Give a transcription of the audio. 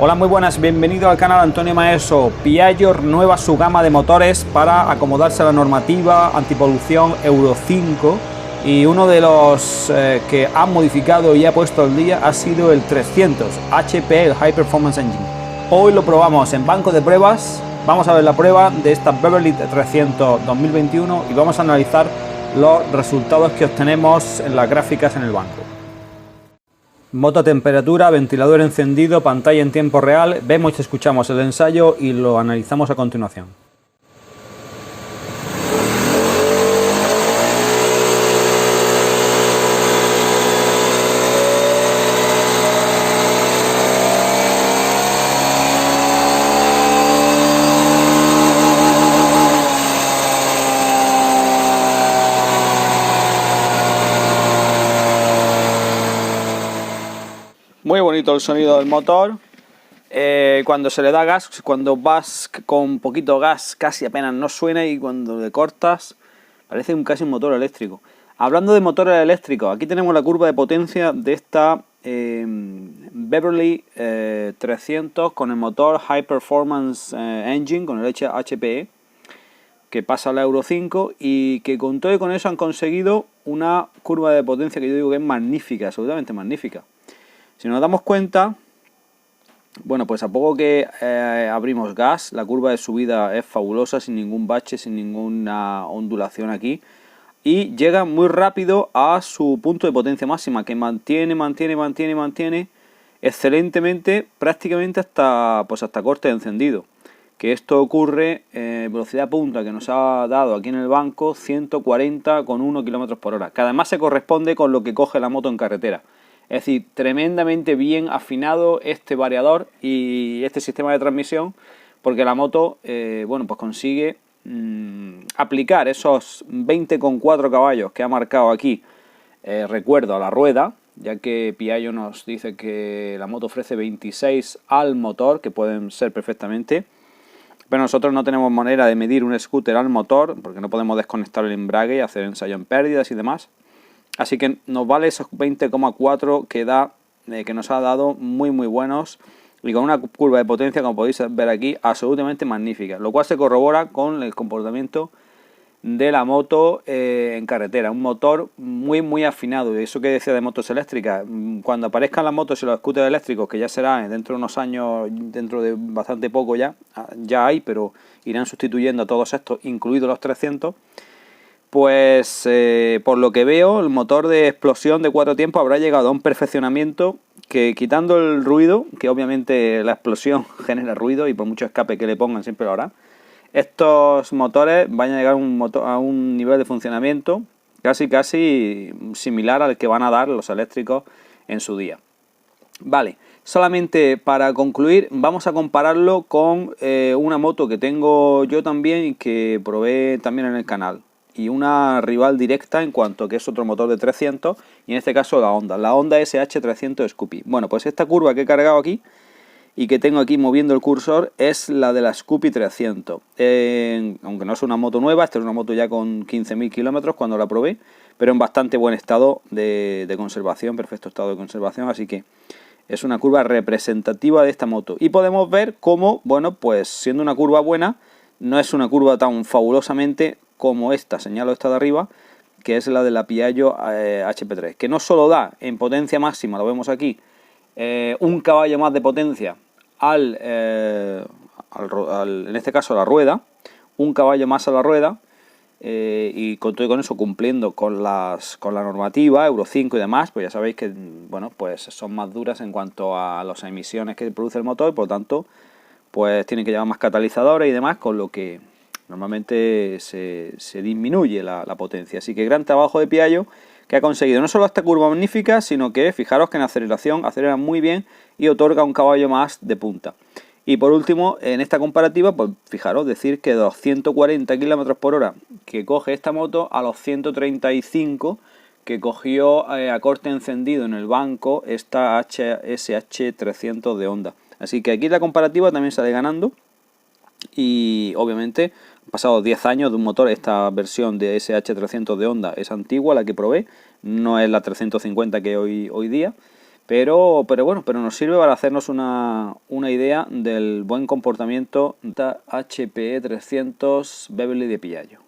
Hola, muy buenas, bienvenido al canal Antonio Maeso. Piaggio renueva su gama de motores para acomodarse a la normativa antipolución Euro 5 y uno de los que ha modificado y ha puesto al día ha sido el 300 HP, el High Performance Engine. Hoy lo probamos en banco de pruebas, vamos a ver la prueba de esta Beverly 300 2021 y vamos a analizar los resultados que obtenemos en las gráficas en el banco. Moto a temperatura, ventilador encendido, pantalla en tiempo real. Vemos y escuchamos el ensayo y lo analizamos a continuación. Muy bonito el sonido del motor. Cuando se le da gas, cuando vas con poquito gas casi apenas no suena, y cuando le cortas parece casi un motor eléctrico. Hablando de motores eléctricos, aquí tenemos la curva de potencia de esta Beverly 300 con el motor High Performance Engine, con el HPE, que pasa a la Euro 5 y que con todo y con eso han conseguido una curva de potencia que yo digo que es magnífica, absolutamente magnífica. Si nos damos cuenta, bueno, pues a poco que abrimos gas, la curva de subida es fabulosa, sin ningún bache, sin ninguna ondulación aquí. Y llega muy rápido a su punto de potencia máxima, que mantiene excelentemente, prácticamente hasta corte de encendido. Que esto ocurre velocidad punta que nos ha dado aquí en el banco, 140,1 km/h, que además se corresponde con lo que coge la moto en carretera. Es decir, tremendamente bien afinado este variador y este sistema de transmisión, porque la moto bueno, pues consigue aplicar esos 20,4 caballos que ha marcado aquí, recuerdo, a la rueda, ya que Piaggio nos dice que la moto ofrece 26 al motor, que pueden ser perfectamente, pero nosotros no tenemos manera de medir un scooter al motor, porque no podemos desconectar el embrague y hacer ensayo en pérdidas y demás. Así que nos vale esos 20,4 que nos ha dado muy buenos, y con una curva de potencia, como podéis ver aquí, absolutamente magnífica, lo cual se corrobora con el comportamiento de la moto en carretera. Un motor muy afinado. Y eso que decía de motos eléctricas, cuando aparezcan las motos y los scooters eléctricos, que ya será dentro de unos años, dentro de bastante poco ya hay, pero irán sustituyendo a todos estos, incluidos los 300. Pues por lo que veo, el motor de explosión de 4 tiempos habrá llegado a un perfeccionamiento que, quitando el ruido, que obviamente la explosión genera ruido y por mucho escape que le pongan siempre lo hará, estos motores van a llegar a un nivel de funcionamiento casi similar al que van a dar los eléctricos en su día. Vale, solamente para concluir vamos a compararlo con una moto que tengo yo también y que probé también en el canal, y una rival directa en cuanto que es otro motor de 300, y en este caso la Honda SH300 Scoopy. Bueno, pues esta curva que he cargado aquí y que tengo aquí moviendo el cursor es la de la Scoopy 300. Aunque no es una moto nueva, esta es una moto ya con 15.000 kilómetros cuando la probé, pero en bastante buen estado de conservación, perfecto estado de conservación, así que es una curva representativa de esta moto. Y podemos ver cómo, bueno, pues siendo una curva buena, no es una curva tan fabulosamente como esta, señalo esta de arriba, que es la de la Piaggio HP3, que no solo da en potencia máxima, lo vemos aquí, un caballo más de potencia en este caso a la rueda, un caballo más a la rueda, y con todo y con eso cumpliendo con la normativa Euro 5 y demás, pues ya sabéis que, bueno, pues son más duras en cuanto a las emisiones que produce el motor, por lo tanto pues tienen que llevar más catalizadores y demás, con lo que normalmente se disminuye la potencia. Así que gran trabajo de Piaggio, que ha conseguido no solo esta curva magnífica, sino que fijaros que en aceleración acelera muy bien y otorga un caballo más de punta. Y por último, en esta comparativa, pues fijaros, decir que de los 140 km/h que coge esta moto a los 135 que cogió a corte encendido en el banco esta SH300 de Honda. Así que aquí la comparativa también sale ganando, y obviamente han pasado 10 años de un motor. Esta versión de SH300 de Honda es antigua, la que probé, no es la 350 que hoy día, Pero bueno, pero nos sirve para hacernos una idea del buen comportamiento de HPE 300 Beverly de Piaggio.